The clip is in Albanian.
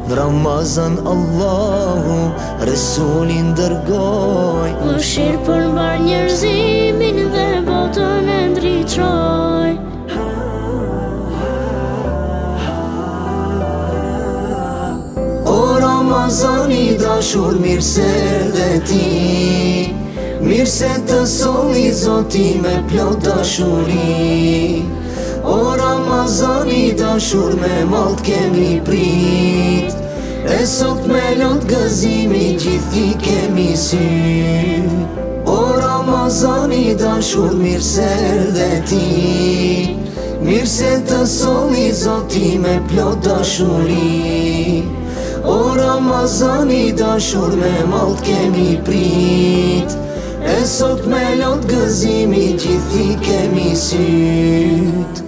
Në Ramazan Allahu Resulin dërgoj, Mëshirë për mbar njerëzimin dhe botën e ndriçoj. O Ramazan i dashur, mirë se erdhe ti, mirë se të solli Zoti me plot dashuri. O Ramazan i dashur, me mall kemi prit, e sot me lot gëzimi gjithë ti kemi sy. O Ramazan i dashur, mirë se erdhe ti, mirë se të solli Zoti me plot dashuri. O Ramazan i dashur, me mall kemi prit, e sot me lot gëzimi gjithë ti kemi syt.